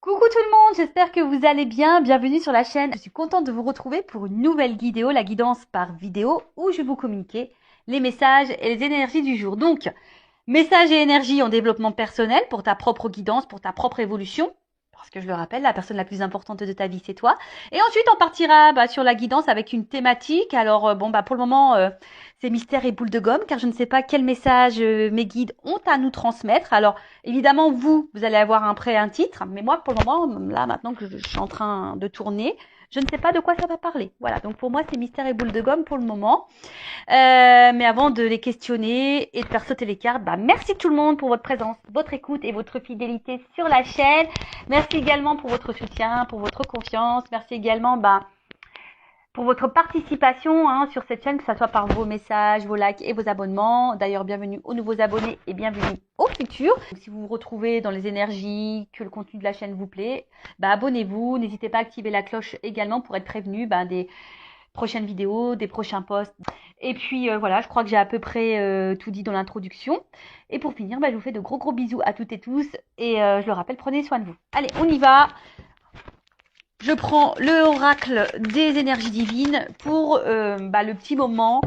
Coucou tout le monde, j'espère que vous allez bien. Bienvenue sur la chaîne. Je suis contente de vous retrouver pour une nouvelle vidéo, la guidance par vidéo, où je vais vous communiquer les messages et les énergies du jour. Donc, messages et énergies en développement personnel pour ta propre guidance, pour ta propre évolution. Parce que je le rappelle, la personne la plus importante de ta vie, c'est toi. Et ensuite, on partira sur la guidance avec une thématique. Alors, pour le moment, c'est mystère et boule de gomme, car je ne sais pas quel message mes guides ont à nous transmettre. Alors, évidemment, vous allez avoir un titre. Mais moi, pour le moment, là, maintenant que je suis en train de tourner, je ne sais pas de quoi ça va parler. Voilà, donc pour moi, c'est mystère et boule de gomme pour le moment. Mais avant de les questionner et de faire sauter les cartes, merci tout le monde pour votre présence, votre écoute et votre fidélité sur la chaîne. Merci également pour votre soutien, pour votre confiance. Merci également pour votre participation sur cette chaîne, que ce soit par vos messages, vos likes et vos abonnements. D'ailleurs, bienvenue aux nouveaux abonnés et bienvenue aux futurs. Donc, si vous vous retrouvez dans les énergies, que le contenu de la chaîne vous plaît, abonnez-vous. N'hésitez pas à activer la cloche également pour être prévenu des prochaines vidéos, des prochains posts. Et puis voilà, je crois que j'ai à peu près tout dit dans l'introduction. Et pour finir, je vous fais de gros bisous à toutes et tous. Et je le rappelle, prenez soin de vous. Allez, on y va. Je prends le oracle des énergies divines pour le petit moment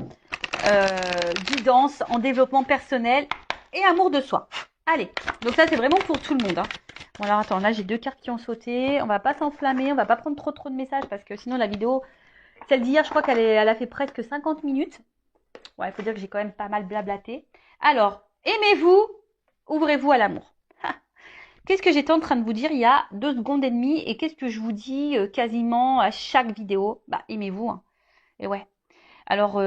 guidance en développement personnel et amour de soi. Allez, donc ça c'est vraiment pour tout le monde. Bon alors attends, là j'ai deux cartes qui ont sauté. On va pas s'enflammer, on va pas prendre trop de messages parce que sinon la vidéo, celle d'hier, je crois elle a fait presque 50 minutes. Ouais, il faut dire que j'ai quand même pas mal blablaté. Alors, aimez-vous, ouvrez-vous à l'amour. Qu'est-ce que j'étais en train de vous dire il y a 2 secondes et demie et qu'est-ce que je vous dis quasiment à chaque vidéo? Aimez-vous. Hein. Et ouais. Alors,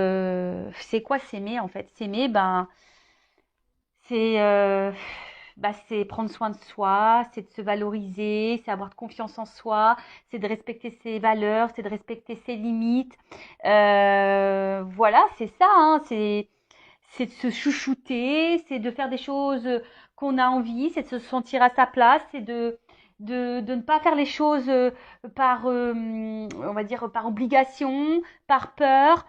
c'est quoi s'aimer en fait? S'aimer, c'est c'est prendre soin de soi, c'est de se valoriser, c'est avoir de confiance en soi, c'est de respecter ses valeurs, c'est de respecter ses limites. Voilà, c'est ça, hein, c'est de se chouchouter, c'est de faire des choses qu'on a envie, c'est de se sentir à sa place, c'est de ne pas faire les choses par, on va dire, par obligation, par peur.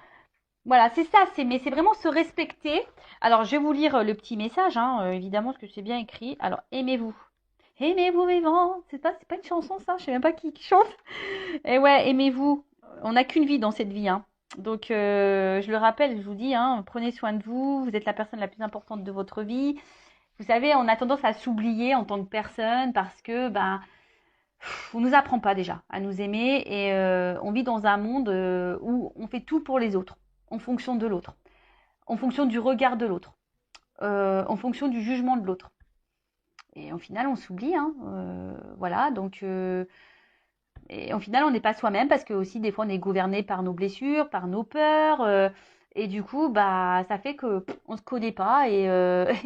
Voilà, c'est ça, mais c'est vraiment se respecter. Alors, je vais vous lire le petit message, évidemment, parce que c'est bien écrit. Alors, aimez-vous. Aimez-vous vivant. C'est pas une chanson, ça. Je sais même pas qui chante. Et ouais, aimez-vous. On n'a qu'une vie dans cette vie, hein. Donc, je le rappelle, je vous dis, prenez soin de vous. Vous êtes la personne la plus importante de votre vie. Vous savez, on a tendance à s'oublier en tant que personne parce que, on nous apprend pas déjà à nous aimer et on vit dans un monde où on fait tout pour les autres, en fonction de l'autre, en fonction du regard de l'autre, en fonction du jugement de l'autre. Et au final, on s'oublie, voilà. Donc, et au final, on n'est pas soi-même parce que aussi des fois, on est gouverné par nos blessures, par nos peurs, et du coup, ça fait que on se connaît pas. Et,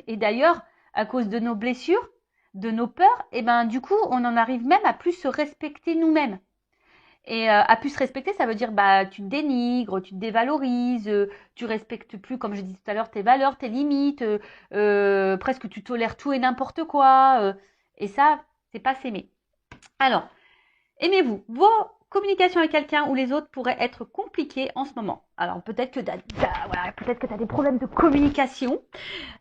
et d'ailleurs, à cause de nos blessures, de nos peurs, et du coup, on en arrive même à plus se respecter nous-mêmes. Et à plus se respecter, ça veut dire tu te dénigres, tu te dévalorises, tu respectes plus, comme je disais tout à l'heure, tes valeurs, tes limites, presque tu tolères tout et n'importe quoi. Et ça, c'est pas s'aimer. Alors, aimez-vous. Vos communications avec quelqu'un ou les autres pourraient être compliquées en ce moment. Alors peut-être que tu as des problèmes de communication.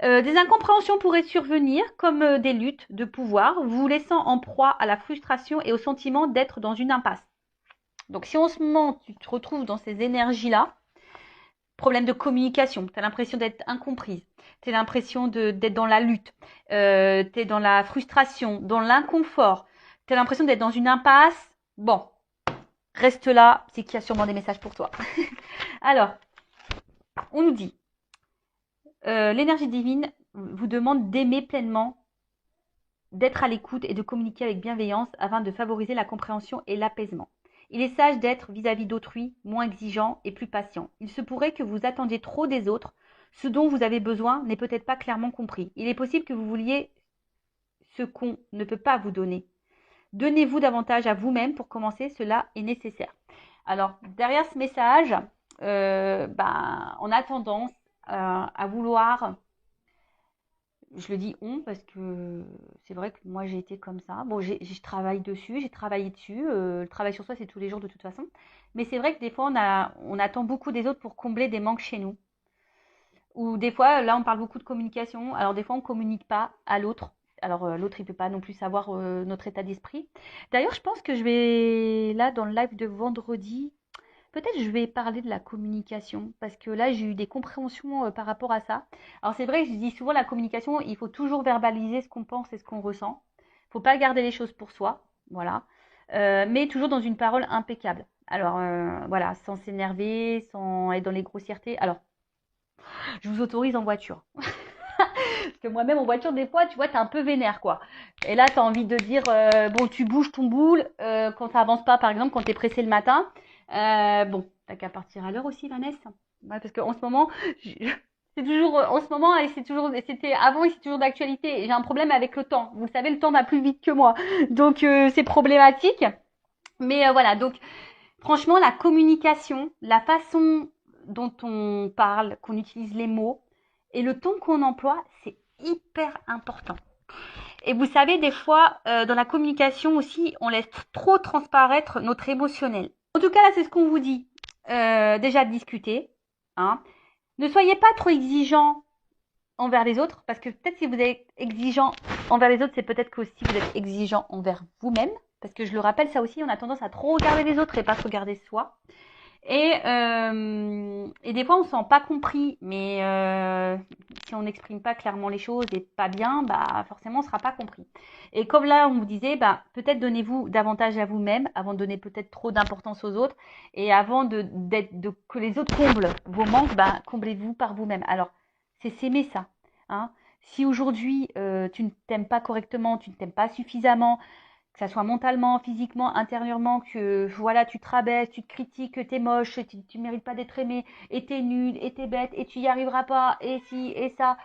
Des incompréhensions pourraient survenir comme des luttes de pouvoir, vous laissant en proie à la frustration et au sentiment d'être dans une impasse. Donc si en ce moment tu te retrouves dans ces énergies-là, problème de communication, tu as l'impression d'être incomprise, tu as l'impression d'être dans la lutte, tu es dans la frustration, dans l'inconfort, tu as l'impression d'être dans une impasse, bon, reste là, c'est qu'il y a sûrement des messages pour toi. Alors, on nous dit, l'énergie divine vous demande d'aimer pleinement, d'être à l'écoute et de communiquer avec bienveillance afin de favoriser la compréhension et l'apaisement. Il est sage d'être vis-à-vis d'autrui moins exigeant et plus patient. Il se pourrait que vous attendiez trop des autres. Ce dont vous avez besoin n'est peut-être pas clairement compris. Il est possible que vous vouliez ce qu'on ne peut pas vous donner. Donnez-vous davantage à vous-même pour commencer, cela est nécessaire. Alors, derrière ce message, on a tendance à vouloir, je le dis on parce que c'est vrai que moi j'ai été comme ça. Bon, je travaille dessus, j'ai travaillé dessus. Le travail sur soi, c'est tous les jours de toute façon. Mais c'est vrai que des fois, on attend beaucoup des autres pour combler des manques chez nous. Ou des fois, là, on parle beaucoup de communication. Alors des fois, on ne communique pas à l'autre Alors, l'autre, il peut pas non plus savoir notre état d'esprit. D'ailleurs, je pense que je vais, là, dans le live de vendredi, peut-être je vais parler de la communication, parce que là, j'ai eu des compréhensions par rapport à ça. Alors, c'est vrai, je dis souvent, la communication, il faut toujours verbaliser ce qu'on pense et ce qu'on ressent. Il faut pas garder les choses pour soi, voilà. Mais toujours dans une parole impeccable. Alors, voilà, sans s'énerver, sans être dans les grossièretés. Alors, je vous autorise en voiture. Parce que moi-même en voiture, des fois, tu vois, t'es un peu vénère, quoi. Et là, t'as envie de dire, bon, tu bouges ton boule quand ça avance pas, par exemple, quand t'es pressé le matin. Bon, t'as qu'à partir à l'heure aussi, Vanessa. Ouais, parce qu'en ce moment, c'est toujours, en ce moment, et c'est toujours, c'était avant et c'est toujours d'actualité. J'ai un problème avec le temps. Vous savez, le temps va plus vite que moi. Donc, c'est problématique. Mais voilà, donc, franchement, la communication, la façon dont on parle, qu'on utilise les mots et le ton qu'on emploie, c'est hyper important. Et vous savez, des fois, dans la communication aussi, on laisse trop transparaître notre émotionnel. En tout cas, là, c'est ce qu'on vous dit. Déjà, discuter. Hein. Ne soyez pas trop exigeant envers les autres, parce que peut-être si vous êtes exigeant envers les autres, c'est peut-être que aussi vous êtes exigeant envers vous-même. Parce que je le rappelle, ça aussi, on a tendance à trop regarder les autres et pas se regarder soi. Et des fois, on ne se sent pas compris, mais si on n'exprime pas clairement les choses et pas bien, bah forcément, on ne sera pas compris. Et comme là, on vous disait, bah, peut-être donnez-vous davantage à vous-même avant de donner peut-être trop d'importance aux autres. Et avant que les autres comblent vos manques, bah, comblez-vous par vous-même. Alors, c'est s'aimer ça. Hein. Si aujourd'hui, tu ne t'aimes pas correctement, tu ne t'aimes pas suffisamment, que ça soit mentalement, physiquement, intérieurement, que voilà, tu te rabaisses, tu te critiques, que t'es moche, tu mérites pas d'être aimé, et t'es nul, et t'es bête, et tu y arriveras pas, et si, et ça.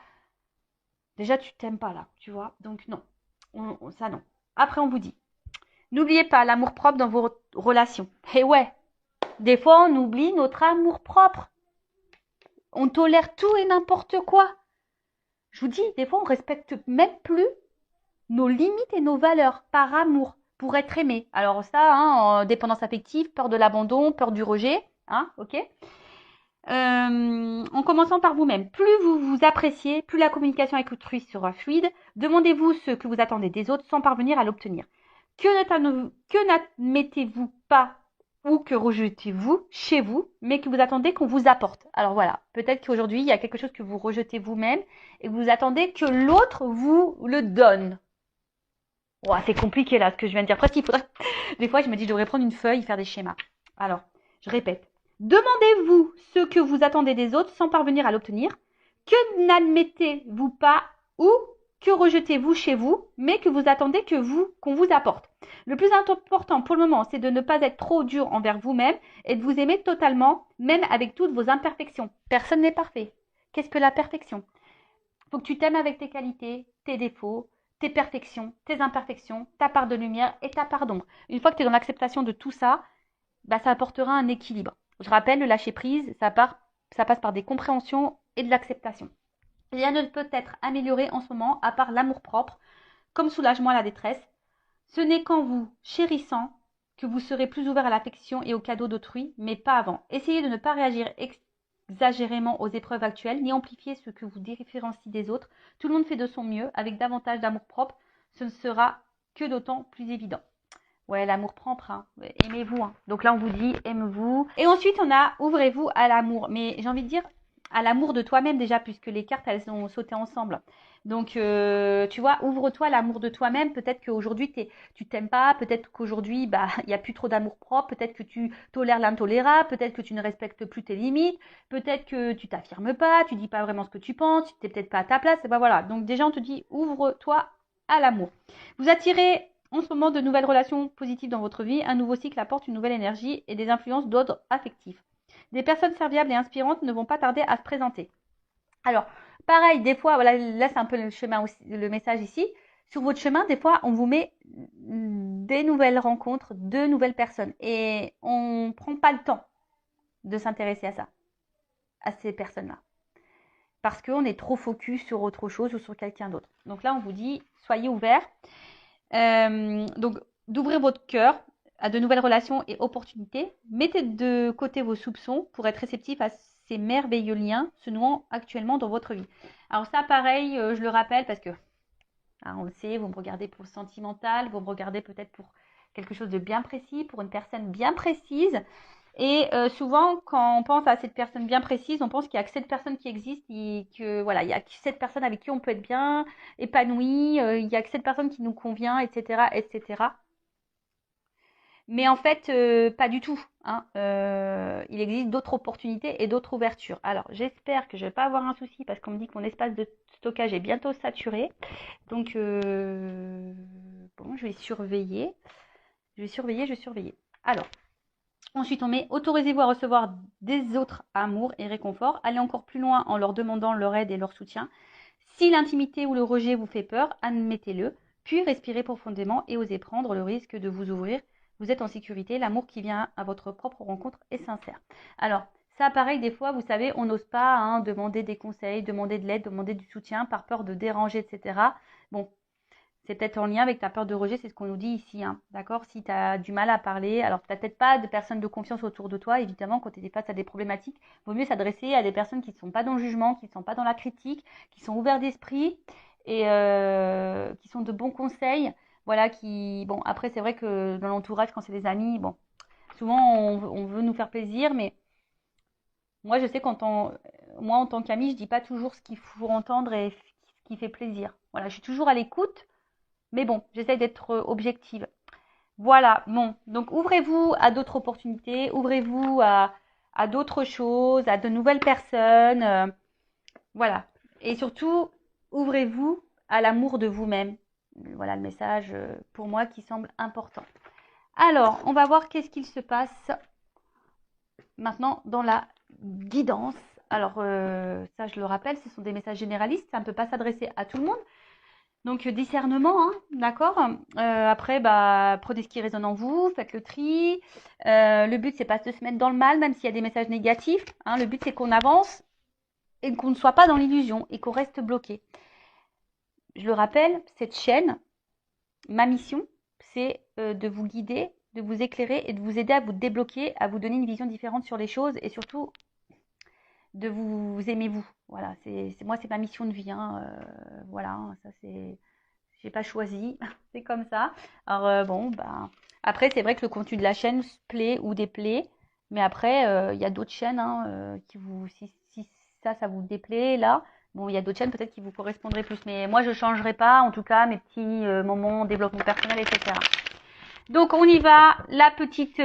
Déjà, tu t'aimes pas là, tu vois. Donc non, ça non. Après, on vous dit, n'oubliez pas l'amour-propre dans vos relations. Et ouais, des fois, on oublie notre amour-propre. On tolère tout et n'importe quoi. Je vous dis, des fois, on respecte même plus nos limites et nos valeurs par amour pour être aimé. Alors ça, hein, dépendance affective, peur de l'abandon, peur du rejet, hein, ok. En commençant par vous-même. Plus vous vous appréciez, plus la communication avec autrui sera fluide. Demandez-vous ce que vous attendez des autres sans parvenir à l'obtenir. Que n'admettez-vous pas ou que rejetez-vous chez vous, mais que vous attendez qu'on vous apporte. Alors voilà, peut-être qu'aujourd'hui, il y a quelque chose que vous rejetez vous-même et que vous attendez que l'autre vous le donne. Oh, c'est compliqué là ce que je viens de dire. Presque il faudrait. Des fois, je me dis, je devrais prendre une feuille et faire des schémas. Alors, je répète. Demandez-vous ce que vous attendez des autres sans parvenir à l'obtenir. Que n'admettez-vous pas ou que rejetez-vous chez vous, mais que vous attendez qu'on vous apporte. Le plus important pour le moment, c'est de ne pas être trop dur envers vous-même et de vous aimer totalement, même avec toutes vos imperfections. Personne n'est parfait. Qu'est-ce que la perfection? Il faut que tu t'aimes avec tes qualités, tes défauts, tes perfections, tes imperfections, ta part de lumière et ta part d'ombre. Une fois que tu es dans l'acceptation de tout ça, bah, ça apportera un équilibre. Je rappelle, le lâcher prise, ça passe par des compréhensions et de l'acceptation. Rien ne peut être amélioré en ce moment à part l'amour-propre, comme soulagement à la détresse. Ce n'est qu'en vous chérissant que vous serez plus ouvert à l'affection et aux cadeaux d'autrui, mais pas avant. Essayez de ne pas réagir exagérément aux épreuves actuelles, ni amplifier ce que vous différencie des autres. Tout le monde fait de son mieux, avec davantage d'amour-propre, ce ne sera que d'autant plus évident. Ouais, l'amour-propre, hein. Aimez-vous. Hein. Donc là, on vous dit, aimez-vous. Et ensuite, on a, ouvrez-vous à l'amour. Mais j'ai envie de dire, à l'amour de toi-même déjà, puisque les cartes, elles ont sauté ensemble. Donc, tu vois, ouvre-toi à l'amour de toi-même. Peut-être qu'aujourd'hui, tu t'aimes pas. Peut-être qu'aujourd'hui, bah, il n'y a plus trop d'amour-propre. Peut-être que tu tolères l'intolérable. Peut-être que tu ne respectes plus tes limites. Peut-être que tu t'affirmes pas. Tu dis pas vraiment ce que tu penses. Tu n'es peut-être pas à ta place. Et ben voilà. Donc déjà, on te dit, ouvre-toi à l'amour. Vous attirez en ce moment de nouvelles relations positives dans votre vie, un nouveau cycle apporte une nouvelle énergie et des influences d'ordre affectif. Des personnes serviables et inspirantes ne vont pas tarder à se présenter. Alors, pareil, des fois, voilà, là c'est un peu le chemin aussi, le message ici. Sur votre chemin, des fois, on vous met des nouvelles rencontres, de nouvelles personnes. Et on ne prend pas le temps de s'intéresser à ça, à ces personnes-là. Parce qu'on est trop focus sur autre chose ou sur quelqu'un d'autre. Donc là, on vous dit, soyez ouverts. Donc, d'ouvrir votre cœur à de nouvelles relations et opportunités. Mettez de côté vos soupçons pour être réceptif à ces merveilleux liens se nouant actuellement dans votre vie. Alors ça, pareil, je le rappelle parce que Hein, on le sait, vous me regardez pour le sentimental, vous me regardez peut-être pour quelque chose de bien précis, pour une personne bien précise. Et souvent, quand on pense à cette personne bien précise, on pense qu'il n'y a que cette personne qui existe et que voilà, il y a que cette personne avec qui on peut être bien épanoui, il n'y a que cette personne qui nous convient, etc., etc. Mais en fait, pas du tout. Hein. Il existe d'autres opportunités et d'autres ouvertures. Alors, j'espère que je ne vais pas avoir un souci parce qu'on me dit que mon espace de stockage est bientôt saturé. Donc, bon, je vais surveiller. Je vais surveiller. Alors, ensuite, on met autorisez-vous à recevoir des autres amours et réconfort. Allez encore plus loin en leur demandant leur aide et leur soutien. Si l'intimité ou le rejet vous fait peur, admettez-le. Puis respirez profondément et osez prendre le risque de vous ouvrir. Vous êtes en sécurité. L'amour qui vient à votre propre rencontre est sincère. Alors, ça, pareil, des fois, vous savez, on n'ose pas demander des conseils, demander de l'aide, demander du soutien par peur de déranger, etc. Bon, c'est peut-être en lien avec ta peur de rejet, c'est ce qu'on nous dit ici, hein, d'accord? Si tu as du mal à parler, alors tu n'as peut-être pas de personnes de confiance autour de toi, évidemment, quand tu es face à des problématiques, il vaut mieux s'adresser à des personnes qui ne sont pas dans le jugement, qui ne sont pas dans la critique, qui sont ouverts d'esprit et qui sont de bons conseils. Voilà, bon, après, c'est vrai que dans l'entourage, quand c'est des amis, bon, souvent on veut nous faire plaisir, mais moi, je sais moi, en tant qu'ami, je dis pas toujours ce qu'il faut entendre et ce qui fait plaisir. Voilà, je suis toujours à l'écoute. Mais bon, j'essaye d'être objective. Voilà, bon. Donc, ouvrez-vous à d'autres opportunités, ouvrez-vous à d'autres choses, à de nouvelles personnes. Voilà. Et surtout, ouvrez-vous à l'amour de vous-même. Voilà le message pour moi qui semble important. Alors, on va voir qu'est-ce qu'il se passe maintenant dans la guidance. Alors, ça, je le rappelle, ce sont des messages généralistes. Ça ne peut pas s'adresser à tout le monde. Donc, discernement, hein, d'accord. Après, prenez ce qui résonne en vous, faites le tri. Le but, c'est pas de se mettre dans le mal, même s'il y a des messages négatifs. Hein. Le but, c'est qu'on avance et qu'on ne soit pas dans l'illusion et qu'on reste bloqué. Je le rappelle, cette chaîne, ma mission, c'est de vous guider, de vous éclairer et de vous aider à vous débloquer, à vous donner une vision différente sur les choses et surtout de vous aimer vous. Voilà, moi, c'est ma mission de vie. Hein. Voilà, ça c'est... J'ai pas choisi, c'est comme ça. Alors bon, après c'est vrai que le contenu de la chaîne plaît ou déplaît, mais après il y a d'autres chaînes qui vous, si ça vous déplaît là, bon il y a d'autres chaînes peut-être qui vous correspondraient plus, mais moi je changerai pas en tout cas mes petits moments développement personnel, etc. Donc on y va, la petite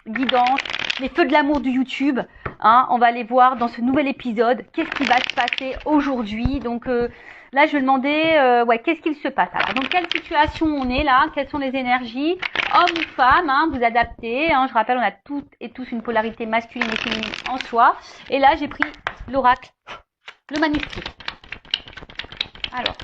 guidance, les feux de l'amour du YouTube. Hein, on va aller voir dans ce nouvel épisode qu'est-ce qui va se passer aujourd'hui. Donc là, je vais demander, qu'est-ce qu'il se passe. Alors, dans quelle situation on est là? Quelles sont les énergies? Homme ou femme, hein, vous adaptez. Hein, je rappelle, on a toutes et tous une polarité masculine et féminine en soi. Et là, j'ai pris l'oracle, le manuscrit. Alors.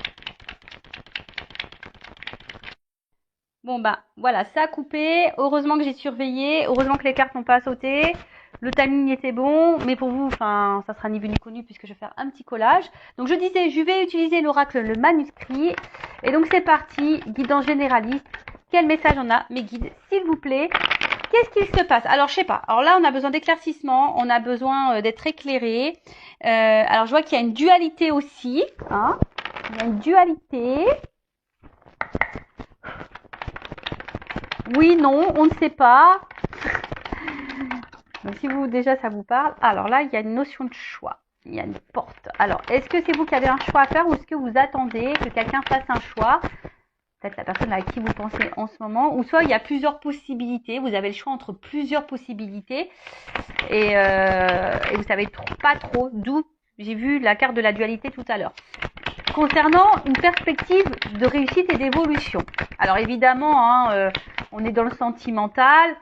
Bon voilà, ça a coupé. Heureusement que j'ai surveillé. Heureusement que les cartes n'ont pas sauté. Le timing était bon, mais pour vous, ça sera ni vu ni connu puisque je vais faire un petit collage. Donc je disais, je vais utiliser l'oracle, le manuscrit. Et donc c'est parti, guidance généraliste. Quel message on a, mes guides, s'il vous plaît? Qu'est-ce qu'il se passe? Alors je sais pas. Alors là, on a besoin d'éclaircissement, on a besoin d'être éclairé. Alors je vois qu'il y a une dualité aussi. Hein, il y a une dualité. Oui, non, on ne sait pas. Donc si vous déjà ça vous parle. Alors là, il y a une notion de choix. Il y a une porte. Alors, est-ce que c'est vous qui avez un choix à faire ou est-ce que vous attendez que quelqu'un fasse un choix? Peut-être la personne à qui vous pensez en ce moment. Ou soit il y a plusieurs possibilités. Vous avez le choix entre plusieurs possibilités. Et vous savez pas trop d'où. J'ai vu la carte de la dualité tout à l'heure. Concernant une perspective de réussite et d'évolution. Alors évidemment, on est dans le sentimental,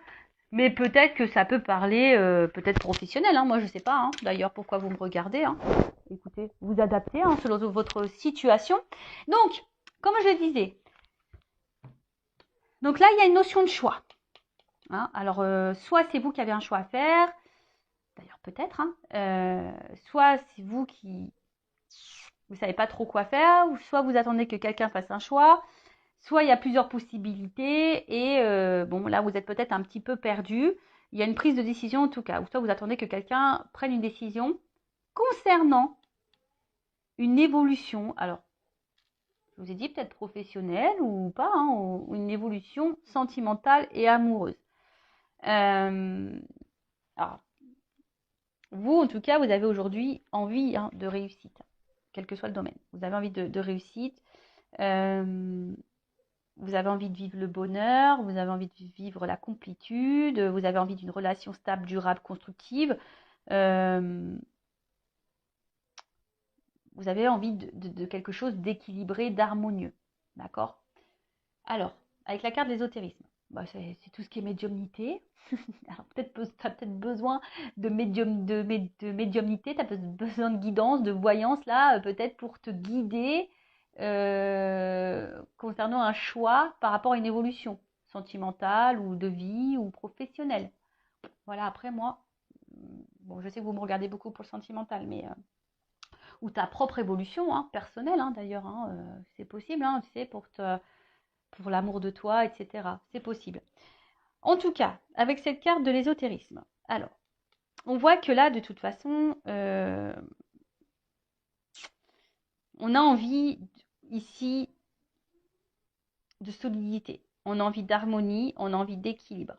mais peut-être que ça peut parler, peut-être professionnel. Hein, moi, je sais pas. Hein, d'ailleurs, pourquoi vous me regardez. Hein. Écoutez, vous adaptez selon votre situation. Donc, comme je le disais, donc là, il y a une notion de choix. Hein, alors, soit c'est vous qui avez un choix à faire, d'ailleurs peut-être, soit c'est vous qui vous savez pas trop quoi faire, ou soit vous attendez que quelqu'un fasse un choix, soit il y a plusieurs possibilités et bon là vous êtes peut-être un petit peu perdu. Il y a une prise de décision en tout cas, ou soit vous attendez que quelqu'un prenne une décision concernant une évolution. Alors, je vous ai dit peut-être professionnelle ou pas, hein, ou une évolution sentimentale et amoureuse. Alors, vous, en tout cas, vous avez aujourd'hui envie de réussite, quel que soit le domaine. Vous avez envie de réussite, vous avez envie de vivre le bonheur, vous avez envie de vivre la complétude, vous avez envie d'une relation stable, durable, constructive. Vous avez envie de quelque chose d'équilibré, d'harmonieux. D'accord? Alors, avec la carte de l'ésotérisme, c'est tout ce qui est médiumnité. Alors, tu as peut-être besoin de médiumnité, tu as besoin de guidance, de voyance, là, peut-être pour te guider concernant un choix par rapport à une évolution sentimentale ou de vie ou professionnelle. Voilà, après moi, bon, je sais que vous me regardez beaucoup pour le sentimental, mais ou ta propre évolution personnelle d'ailleurs, c'est possible, tu sais, pour l'amour de toi, etc. C'est possible. En tout cas, avec cette carte de l'ésotérisme, alors, on voit que là, de toute façon, on a envie ici de solidité, on a envie d'harmonie, on a envie d'équilibre.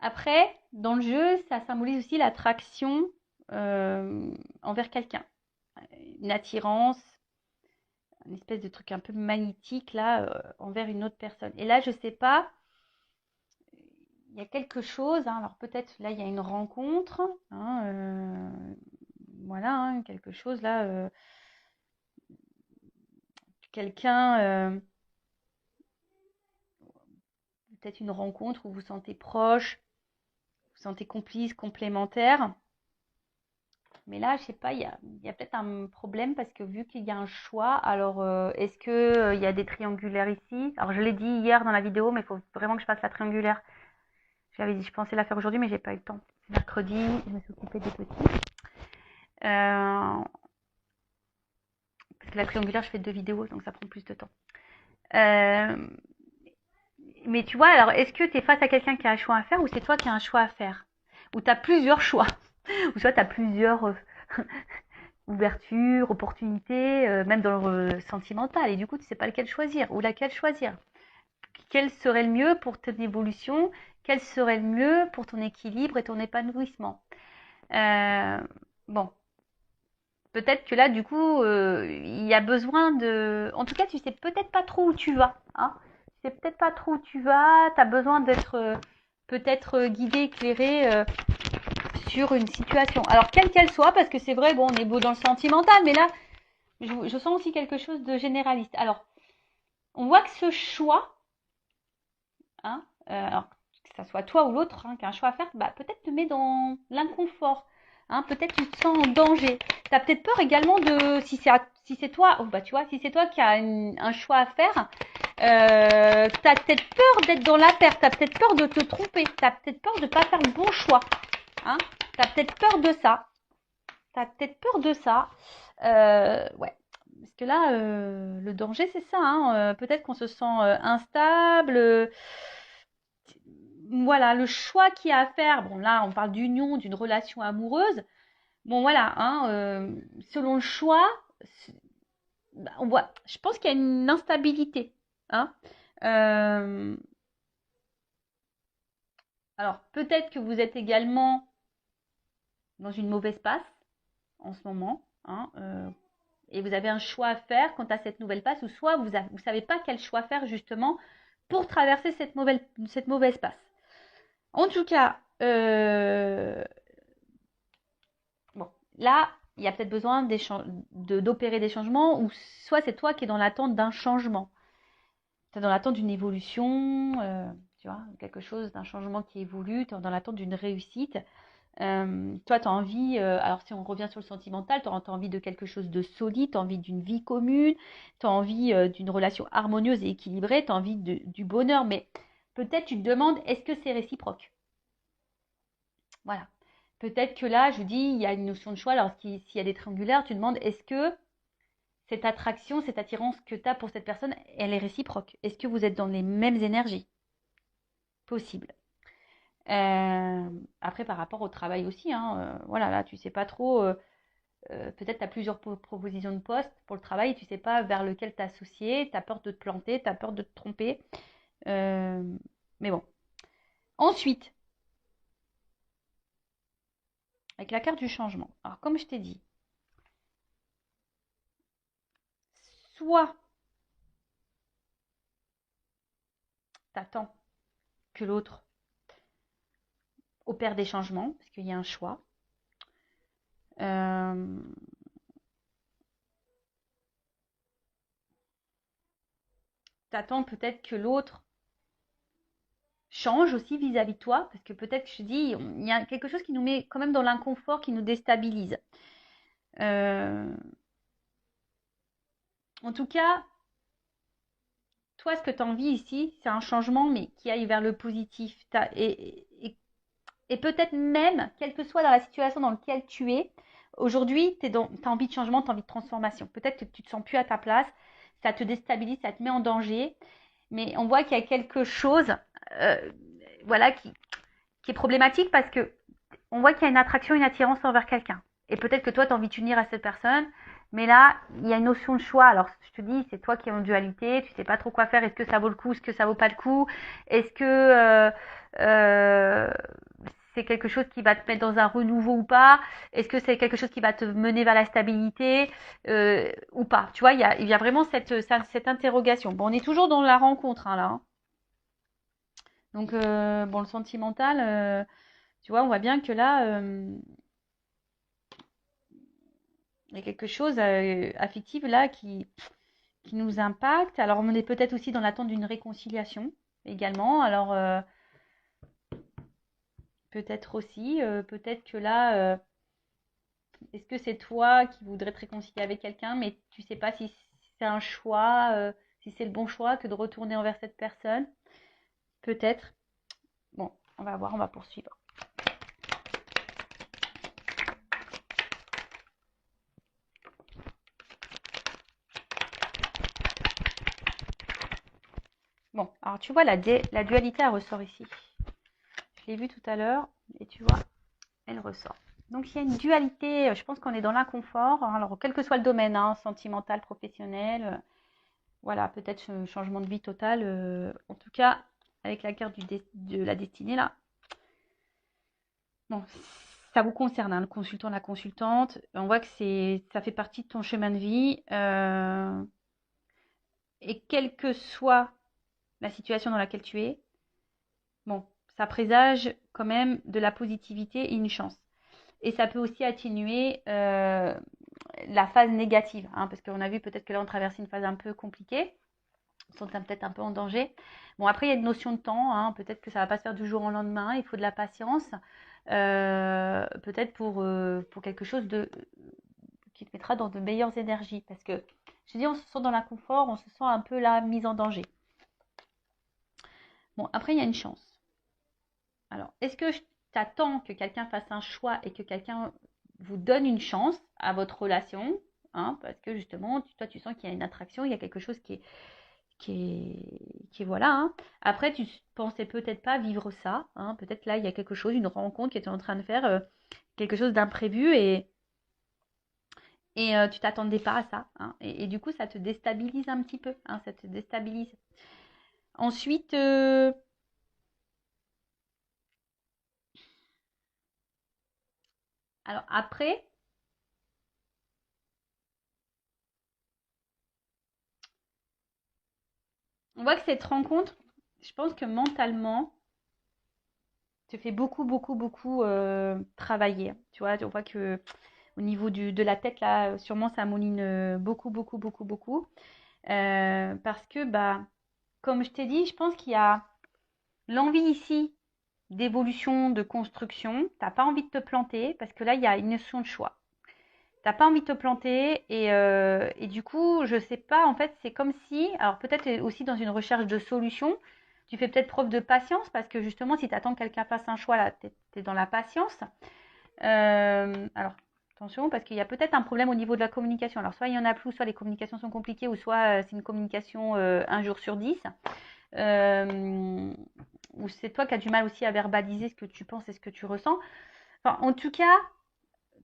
Après, dans le jeu, ça symbolise aussi l'attraction envers quelqu'un, une attirance, une espèce de truc un peu magnétique là envers une autre personne. Et là, je sais pas, il y a quelque chose. Alors peut-être là, il y a une rencontre. Voilà, quelque chose là. Quelqu'un, peut-être une rencontre où vous vous sentez proche, vous vous sentez complice, complémentaire. Mais là, je sais pas, il y a peut-être un problème parce que vu qu'il y a un choix, alors est-ce que il y a des triangulaires ici? Alors je l'ai dit hier dans la vidéo, mais il faut vraiment que je fasse la triangulaire. J'avais dit, je pensais la faire aujourd'hui, mais j'ai pas eu le temps. C'est mercredi, je me suis occupée des petits. Parce que la triangulaire, je fais 2 vidéos, donc ça prend plus de temps. Mais tu vois, alors est-ce que tu es face à quelqu'un qui a un choix à faire ou c'est toi qui as un choix à faire? Ou tu as plusieurs choix? Ou soit tu as plusieurs ouvertures, opportunités, même dans le sentimental, et du coup tu sais pas lequel choisir ou laquelle choisir. Quel serait le mieux pour ton évolution? Quel serait le mieux pour ton équilibre et ton épanouissement? Bon, peut-être que là, du coup, il y a besoin de... En tout cas, tu sais peut-être pas trop où tu vas. Tu sais peut-être pas trop où tu vas. Tu as besoin d'être peut-être guidé, éclairé sur une situation. Alors, quelle qu'elle soit, parce que c'est vrai, bon, on est beau dans le sentimental, mais là, je sens aussi quelque chose de généraliste. Alors, on voit que ce choix, alors que ça soit toi ou l'autre qui a un choix à faire, peut-être te met dans l'inconfort. Peut-être tu te sens en danger. Tu as peut-être peur également de, si c'est toi, tu vois, si c'est toi qui as un choix à faire, tu as peut-être peur d'être dans la perte, tu as peut-être peur de te tromper, tu as peut-être peur de ne pas faire le bon choix. Tu as peut-être peur de ça. Ouais. Parce que là, le danger, c'est ça. Peut-être qu'on se sent instable. Voilà, le choix qu'il y a à faire. Bon, là, on parle d'union, d'une relation amoureuse. Bon, voilà, selon le choix, on voit, je pense qu'il y a une instabilité. Alors, peut-être que vous êtes également dans une mauvaise passe en ce moment. Et vous avez un choix à faire quant à cette nouvelle passe, ou soit vous ne savez pas quel choix faire justement pour traverser cette mauvaise passe. En tout cas, bon, là, il y a peut-être besoin d'opérer des changements, ou soit c'est toi qui es dans l'attente d'un changement. Tu es dans l'attente d'une évolution, tu vois, quelque chose, d'un changement qui évolue, tu es dans l'attente d'une réussite. Toi, tu as envie, alors si on revient sur le sentimental, tu as envie de quelque chose de solide, tu as envie d'une vie commune, tu as envie d'une relation harmonieuse et équilibrée, tu as envie du bonheur, mais peut-être tu te demandes, est-ce que c'est réciproque? Voilà. Peut-être que là, je dis, il y a une notion de choix, alors s'il y a des triangulaires, tu te demandes, est-ce que cette attraction, cette attirance que tu as pour cette personne, elle est réciproque? Est-ce que vous êtes dans les mêmes énergies? Possible. Après, par rapport au travail aussi, voilà, là, tu sais pas trop peut-être tu as plusieurs propositions de poste pour le travail et tu ne sais pas vers lequel t'associer, tu as peur de te planter, tu as peur de te tromper. Mais bon. Ensuite, avec la carte du changement. Alors, comme je t'ai dit, soit tu attends que l'autre opère des changements, parce qu'il y a un choix. Tu attends peut-être que l'autre change aussi vis-à-vis de toi, parce que peut-être, je te dis, il y a quelque chose qui nous met quand même dans l'inconfort, qui nous déstabilise. En tout cas, toi, ce que tu as envie ici, c'est un changement, mais qui aille vers le positif. Et peut-être même, quelle que soit dans la situation dans laquelle tu es, aujourd'hui, tu as envie de changement, tu as envie de transformation. Peut-être que tu ne te sens plus à ta place, ça te déstabilise, ça te met en danger. Mais on voit qu'il y a quelque chose voilà, qui est problématique parce que on voit qu'il y a une attraction, une attirance envers quelqu'un. Et peut-être que toi, tu as envie de t'unir à cette personne, mais là, il y a une notion de choix. Alors, je te dis, c'est toi qui es en dualité, tu sais pas trop quoi faire. Est-ce que ça vaut le coup, est-ce que ça vaut pas le coup? Est-ce que c'est quelque chose qui va te mettre dans un renouveau ou pas? Est-ce que c'est quelque chose qui va te mener vers la stabilité ou pas? Tu vois, il y a vraiment cette interrogation. Bon, on est toujours dans la rencontre hein, là. Hein. Donc, bon, le sentimental, tu vois, on voit bien que là, il y a quelque chose affectif là qui nous impacte. Alors, on est peut-être aussi dans l'attente d'une réconciliation également. Alors, peut-être aussi, peut-être que là, est-ce que c'est toi qui voudrais te réconcilier avec quelqu'un, mais tu sais pas si c'est un choix, si c'est le bon choix que de retourner envers cette personne? Peut-être. Bon, on va voir, on va poursuivre. Bon, alors tu vois, la dualité, elle ressort ici. Je l'ai vu tout à l'heure, et tu vois, elle ressort. Donc il y a une dualité, je pense qu'on est dans l'inconfort, hein, alors quel que soit le domaine, hein, sentimental, professionnel, voilà, peut-être changement de vie total, en tout cas, avec la carte de la destinée là. Bon, ça vous concerne, hein, le consultant, la consultante, on voit que ça fait partie de ton chemin de vie, et quelle que soit la situation dans laquelle tu es, bon, ça présage quand même de la positivité et une chance. Et ça peut aussi atténuer la phase négative, hein, parce qu'on a vu peut-être que là on traverse une phase un peu compliquée, on se sent peut-être un peu en danger. Bon, après il y a une notion de temps, hein, peut-être que ça va pas se faire du jour au lendemain, il faut de la patience, peut-être pour quelque chose qui te mettra dans de meilleures énergies, parce que je dis on se sent dans l'inconfort, on se sent un peu là mise en danger. Bon, après il y a une chance. Alors, est-ce que t'attends que quelqu'un fasse un choix et que quelqu'un vous donne une chance à votre relation, hein, parce que justement, toi, tu sens qu'il y a une attraction, il y a quelque chose qui est voilà. Hein. Après, tu pensais peut-être pas vivre ça, hein, peut-être là, il y a quelque chose, une rencontre qui était en train de faire quelque chose d'imprévu et tu t'attendais pas à ça. Hein, et du coup, ça te déstabilise un petit peu, hein, ça te déstabilise. Ensuite, alors après, on voit que cette rencontre, je pense que mentalement, te fait beaucoup, beaucoup, beaucoup travailler. Tu vois, on voit que au niveau de la tête, là, sûrement, ça mouline beaucoup, beaucoup, beaucoup, beaucoup. Parce que, bah, comme je t'ai dit, je pense qu'il y a l'envie ici d'évolution, de construction. T'as pas envie de te planter parce que là, il y a une notion de choix. T'as pas envie de te planter et du coup, je sais pas, en fait, c'est comme si, alors peut-être aussi dans une recherche de solution, tu fais peut-être preuve de patience parce que justement, si tu attends que quelqu'un fasse un choix, là, tu es dans la patience. Alors, attention, parce qu'il y a peut-être un problème au niveau de la communication. Alors, soit il y en a plus, soit les communications sont compliquées, ou soit c'est une communication un jour sur 10. Ou c'est toi qui as du mal aussi à verbaliser ce que tu penses et ce que tu ressens. Enfin, en tout cas,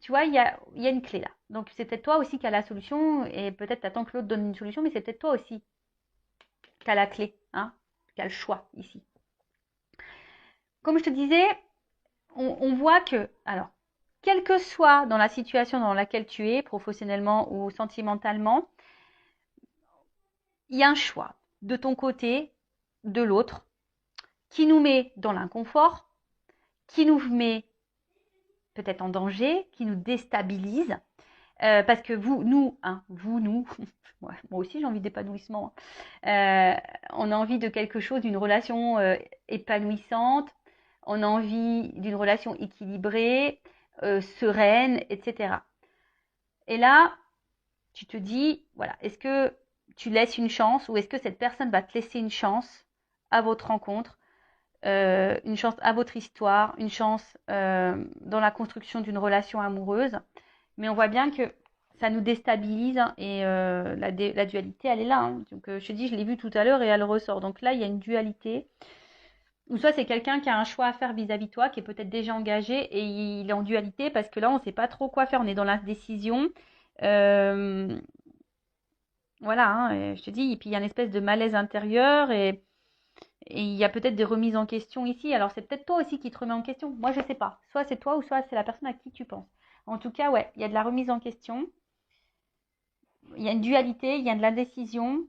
tu vois, il y a une clé là. Donc, c'est peut-être toi aussi qui as la solution et peut-être tu attends que l'autre donne une solution, mais c'est peut-être toi aussi qui as la clé, hein, qui as le choix ici. Comme je te disais, on voit que, alors, quelle que soit dans la situation dans laquelle tu es, professionnellement ou sentimentalement, il y a un choix de ton côté, de l'autre, qui nous met dans l'inconfort, qui nous met peut-être en danger, qui nous déstabilise. Parce que nous, moi aussi j'ai envie d'épanouissement. On a envie de quelque chose, d'une relation épanouissante. On a envie d'une relation équilibrée, sereine, etc. Et là, tu te dis, voilà, est-ce que tu laisses une chance ou est-ce que cette personne va te laisser une chance à votre rencontre, une chance à votre histoire, une chance dans la construction d'une relation amoureuse. Mais on voit bien que ça nous déstabilise et la dualité, elle est là. Hein. Donc, je te dis, je l'ai vu tout à l'heure et elle ressort. Donc là, il y a une dualité. Ou soit c'est quelqu'un qui a un choix à faire vis-à-vis de toi, qui est peut-être déjà engagé et il est en dualité parce que là, on ne sait pas trop quoi faire. On est dans l'indécision. Euh, voilà, hein, et je te dis, et puis il y a une espèce de malaise intérieur et il y a peut-être des remises en question ici. Alors c'est peut-être toi aussi qui te remets en question. Moi, je ne sais pas. Soit c'est toi ou soit c'est la personne à qui tu penses. En tout cas, ouais, il y a de la remise en question. Il y a une dualité, il y a de l'indécision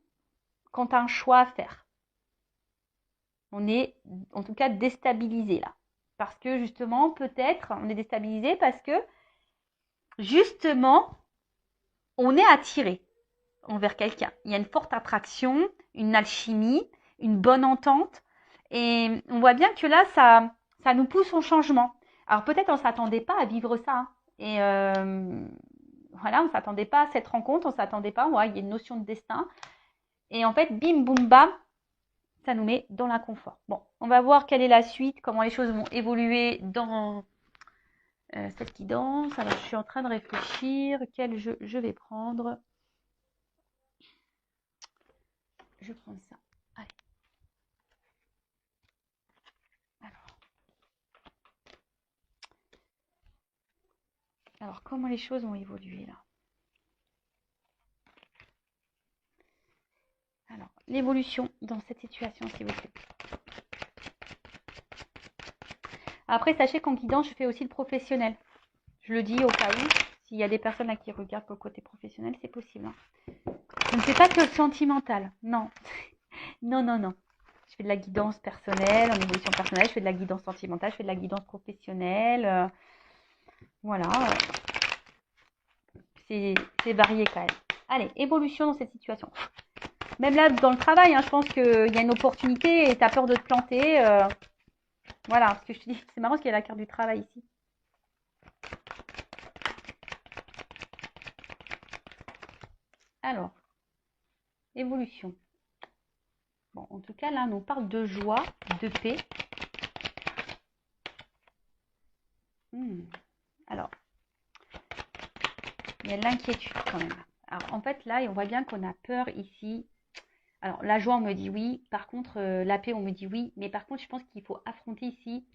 quand tu as un choix à faire. On est en tout cas déstabilisé là. Parce que justement, peut-être, on est déstabilisé parce que justement, on est attiré envers quelqu'un. Il y a une forte attraction, une alchimie, une bonne entente. Et on voit bien que là, ça nous pousse au changement. Alors peut-être on ne s'attendait pas à vivre ça. Hein. Et voilà, on ne s'attendait pas à cette rencontre, on ne s'attendait pas. Ouais, il y a une notion de destin. Et en fait, bim, boum, bam, ça nous met dans l'inconfort. Bon, on va voir quelle est la suite, comment les choses vont évoluer dans cette guidance. Alors, je suis en train de réfléchir. Quel jeu je vais prendre. Je prends ça. Allez. Alors, comment les choses vont évoluer là? Alors, l'évolution dans cette situation, s'il vous plaît. Après, sachez qu'en guidance, je fais aussi le professionnel. Je le dis au cas où, s'il y a des personnes là qui regardent pour le côté professionnel, c'est possible. Hein. Je ne fais pas que le sentimental. Non. Non, non, non. Je fais de la guidance personnelle, en évolution personnelle, je fais de la guidance sentimentale, je fais de la guidance professionnelle. Voilà. C'est varié quand même. Allez, évolution dans cette situation. Même là, dans le travail, hein, je pense qu'il y a une opportunité et tu as peur de te planter. Voilà, parce que je te dis, c'est marrant parce qu'il y a la carte du travail ici. Alors, évolution. Bon, en tout cas, là, on nous parle de joie, de paix. Alors, il y a de l'inquiétude quand même. Alors, en fait, là, on voit bien qu'on a peur ici. Alors, la joie, on me dit oui. Par contre, la paix, on me dit oui. Mais par contre, je pense qu'il faut affronter ici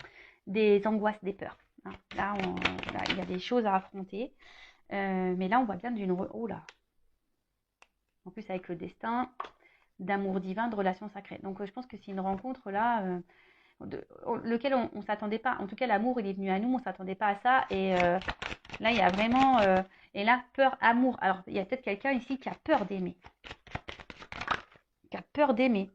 des angoisses, des peurs. Hein. Là, il y a des choses à affronter. Mais là, on voit bien d'une... Oh là. En plus, avec le destin, d'amour divin, de relation sacrée. Donc, je pense que c'est une rencontre là... lequel on ne s'attendait pas. En tout cas, l'amour, il est venu à nous, on ne s'attendait pas à ça. Et là, il y a vraiment... et là, peur, amour. Alors, il y a peut-être quelqu'un ici qui a peur d'aimer. Qui a peur d'aimer.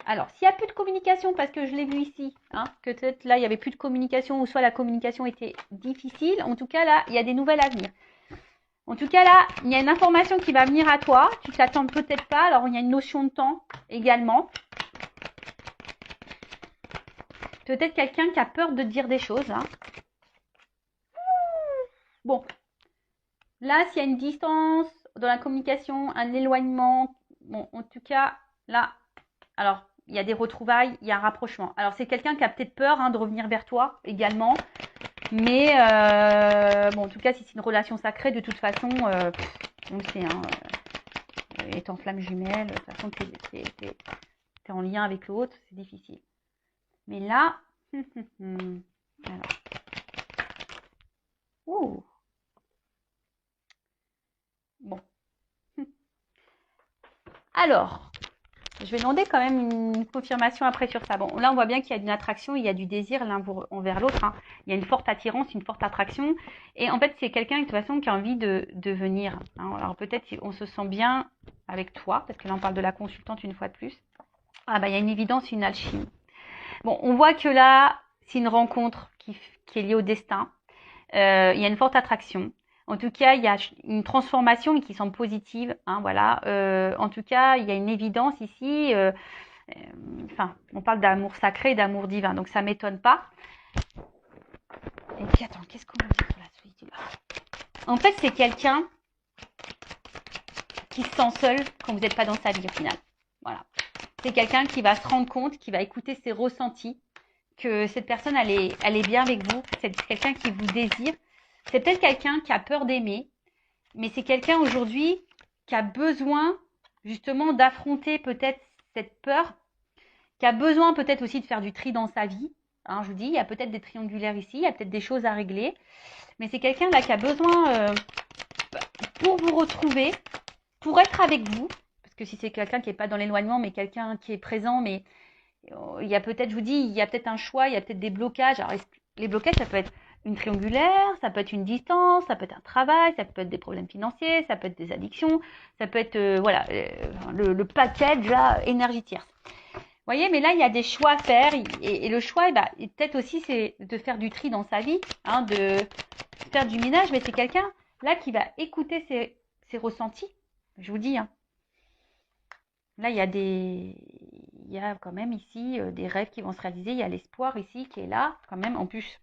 Alors, s'il n'y a plus de communication, parce que je l'ai vu ici, hein, que peut-être là, il n'y avait plus de communication, ou soit la communication était difficile. En tout cas, là, il y a des nouvelles à venir. En tout cas, là, il y a une information qui va venir à toi. Tu ne t'attends peut-être pas. Alors, il y a une notion de temps également. Peut-être quelqu'un qui a peur de dire des choses. Hein. Bon, là, s'il y a une distance dans la communication, un éloignement, bon, en tout cas, là, alors, il y a des retrouvailles, il y a un rapprochement. Alors, c'est quelqu'un qui a peut-être peur hein, de revenir vers toi également. Mais, bon, en tout cas, si c'est une relation sacrée, de toute façon, on le sait, hein, étant flamme jumelle, de toute façon, t'es en lien avec l'autre, c'est difficile. Mais là, alors, Oh, bon. Alors, je vais demander quand même une confirmation après sur ça. Bon, là, on voit bien qu'il y a une attraction, il y a du désir l'un envers l'autre. Hein. Il y a une forte attirance, une forte attraction. Et en fait, c'est quelqu'un, de toute façon, qui a envie de venir. Hein. Alors, peut-être on se sent bien avec toi, parce que là, on parle de la consultante une fois de plus. Ah, bah, il y a une évidence, une alchimie. Bon, on voit que là, c'est une rencontre qui est liée au destin. Il y a une forte attraction. En tout cas, il y a une transformation qui semble positive. Hein, voilà. En tout cas, il y a une évidence ici. Enfin, on parle d'amour sacré, d'amour divin, donc ça m'étonne pas. Et puis attends, qu'est-ce qu'on va dire pour la solitude? En fait, c'est quelqu'un qui se sent seul quand vous n'êtes pas dans sa vie au final. Voilà. C'est quelqu'un qui va se rendre compte, qui va écouter ses ressentis, que cette personne, elle est bien avec vous. C'est quelqu'un qui vous désire. C'est peut-être quelqu'un qui a peur d'aimer, mais c'est quelqu'un aujourd'hui qui a besoin justement d'affronter peut-être cette peur, qui a besoin peut-être aussi de faire du tri dans sa vie. Hein, je vous dis, il y a peut-être des triangulaires ici, il y a peut-être des choses à régler, mais c'est quelqu'un là qui a besoin, pour vous retrouver, pour être avec vous, parce que si c'est quelqu'un qui n'est pas dans l'éloignement, mais quelqu'un qui est présent, mais il y a peut-être, je vous dis, il y a peut-être un choix, il y a peut-être des blocages. Alors, les blocages, ça peut être une triangulaire, ça peut être une distance, ça peut être un travail, ça peut être des problèmes financiers, ça peut être des addictions, ça peut être, voilà, le package là, énergie tierce. Vous voyez, mais là, il y a des choix à faire, et le choix, peut-être aussi, c'est de faire du tri dans sa vie, hein, de faire du ménage, mais c'est quelqu'un là qui va écouter ses ressentis. Je vous dis, hein. Là, il y a quand même ici des rêves qui vont se réaliser. Il y a l'espoir ici qui est là, quand même, en plus.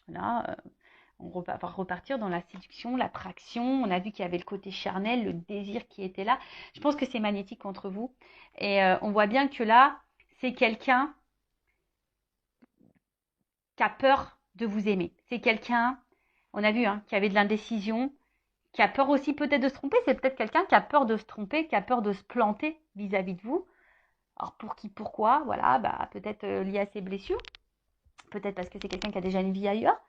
Là, on va repartir dans la séduction, l'attraction. On a vu qu'il y avait le côté charnel, le désir qui était là. Je pense que c'est magnétique contre vous. Et on voit bien que là, c'est quelqu'un qui a peur de vous aimer. C'est quelqu'un, on a vu, hein, qui avait de l'indécision, qui a peur aussi peut-être de se tromper. C'est peut-être quelqu'un qui a peur de se tromper, qui a peur de se planter vis-à-vis de vous. Alors pour qui, pourquoi, voilà, peut-être lié à ses blessures, peut-être parce que c'est quelqu'un qui a déjà une vie ailleurs,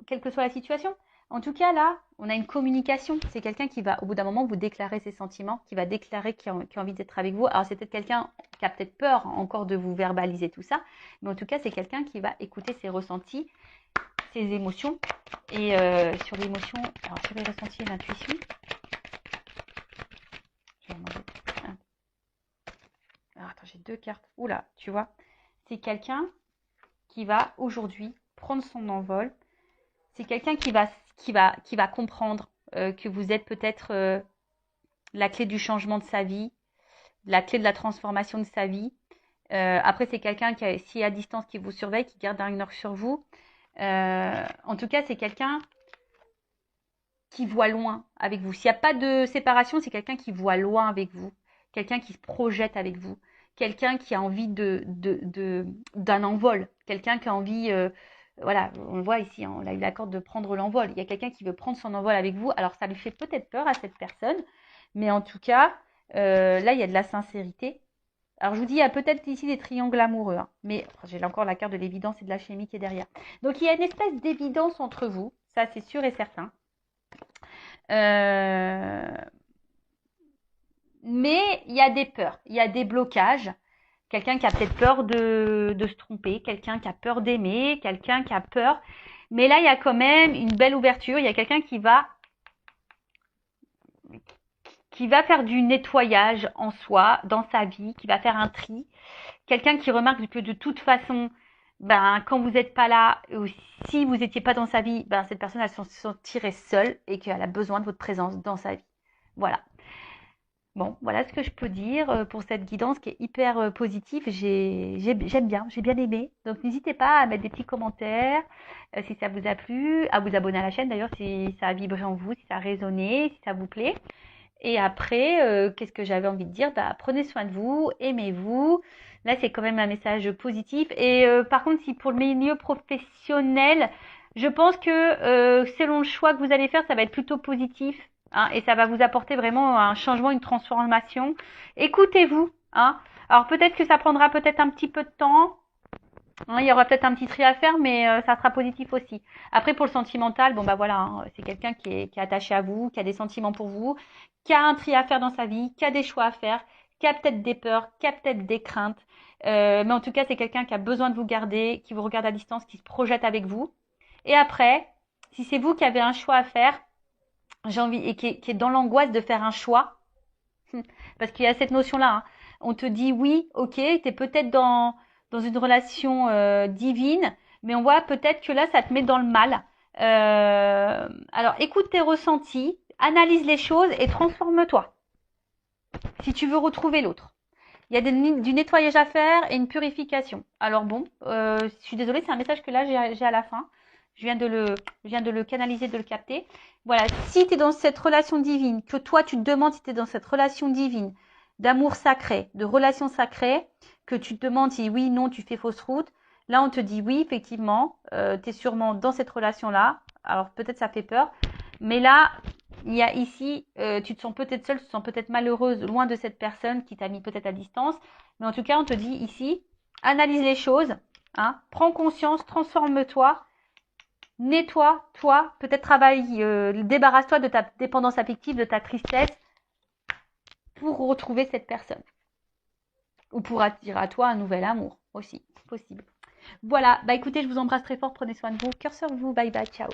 quelle que soit la situation. En tout cas, là, on a une communication. C'est quelqu'un qui va, au bout d'un moment, vous déclarer ses sentiments, qui va déclarer qu'il a envie d'être avec vous. Alors, c'est peut-être quelqu'un qui a peut-être peur encore de vous verbaliser tout ça, mais en tout cas, c'est quelqu'un qui va écouter ses ressentis, ses émotions. Et sur l'émotion, alors sur les ressentis et l'intuition, je vais demander. Alors, attends, j'ai deux cartes. Oula, tu vois, c'est quelqu'un qui va aujourd'hui prendre son envol. C'est quelqu'un qui va comprendre que vous êtes peut-être la clé du changement de sa vie, la clé de la transformation de sa vie. Après, c'est quelqu'un qui est à distance, qui vous surveille, qui garde un œil sur vous. En tout cas, c'est quelqu'un qui voit loin avec vous. S'il n'y a pas de séparation, c'est quelqu'un qui voit loin avec vous, quelqu'un qui se projette avec vous, quelqu'un qui a envie d'un envol, quelqu'un qui a envie, voilà, on le voit ici, hein, on a eu l'accord de prendre l'envol. Il y a quelqu'un qui veut prendre son envol avec vous. Alors ça lui fait peut-être peur à cette personne, mais en tout cas, là, il y a de la sincérité. Alors je vous dis, il y a peut-être ici des triangles amoureux, hein, mais j'ai encore la carte de l'évidence et de la chimie qui est derrière. Donc il y a une espèce d'évidence entre vous, ça c'est sûr et certain. Mais il y a des peurs, il y a des blocages. Quelqu'un qui a peut-être peur de se tromper, quelqu'un qui a peur d'aimer, quelqu'un qui a peur. Mais là, il y a quand même une belle ouverture. Il y a quelqu'un qui va faire du nettoyage en soi, dans sa vie, qui va faire un tri. Quelqu'un qui remarque que de toute façon, quand vous n'êtes pas là, ou si vous n'étiez pas dans sa vie, cette personne, elle se sentirait seule et qu'elle a besoin de votre présence dans sa vie. Voilà. Bon, voilà ce que je peux dire pour cette guidance qui est hyper positive. J'aime bien, j'ai bien aimé. Donc n'hésitez pas à mettre des petits commentaires si ça vous a plu, à vous abonner à la chaîne d'ailleurs si ça a vibré en vous, si ça a résonné, si ça vous plaît. Et après, qu'est-ce que j'avais envie de dire? Prenez soin de vous, aimez-vous. Là, c'est quand même un message positif. Et par contre, si pour le milieu professionnel, je pense que selon le choix que vous allez faire, ça va être plutôt positif. Hein, et ça va vous apporter vraiment un changement, une transformation. Écoutez-vous. Hein. Alors peut-être que ça prendra peut-être un petit peu de temps. Hein, il y aura peut-être un petit tri à faire, mais ça sera positif aussi. Après, pour le sentimental, bon bah voilà, hein, c'est quelqu'un qui est attaché à vous, qui a des sentiments pour vous, qui a un tri à faire dans sa vie, qui a des choix à faire, qui a peut-être des peurs, qui a peut-être des craintes. Mais en tout cas, c'est quelqu'un qui a besoin de vous garder, qui vous regarde à distance, qui se projette avec vous. Et après, si c'est vous qui avez un choix à faire, j'ai envie et qui est dans l'angoisse de faire un choix, parce qu'il y a cette notion-là. Hein. On te dit oui, ok, tu es peut-être dans une relation divine, mais on voit peut-être que là, ça te met dans le mal. Alors, écoute tes ressentis, analyse les choses et transforme-toi si tu veux retrouver l'autre. Il y a du nettoyage à faire et une purification. Alors bon, je suis désolée, c'est un message que là j'ai à la fin. Je viens de le canaliser, de le capter. Voilà, si tu es dans cette relation divine, que toi tu te demandes si tu es dans cette relation divine, d'amour sacré, de relation sacrée, que tu te demandes si oui, non, tu fais fausse route, là on te dit oui, effectivement, tu es sûrement dans cette relation-là. Alors peut-être ça fait peur, mais là, il y a ici, tu te sens peut-être seule, tu te sens peut-être malheureuse, loin de cette personne qui t'a mis peut-être à distance. Mais en tout cas, on te dit ici, analyse les choses, hein, prends conscience, transforme-toi, nettoie-toi, peut-être travaille, débarrasse-toi de ta dépendance affective, de ta tristesse pour retrouver cette personne. Ou pour attirer à toi un nouvel amour aussi, possible. Voilà, bah écoutez, je vous embrasse très fort, prenez soin de vous, cœur sur vous, bye bye, ciao.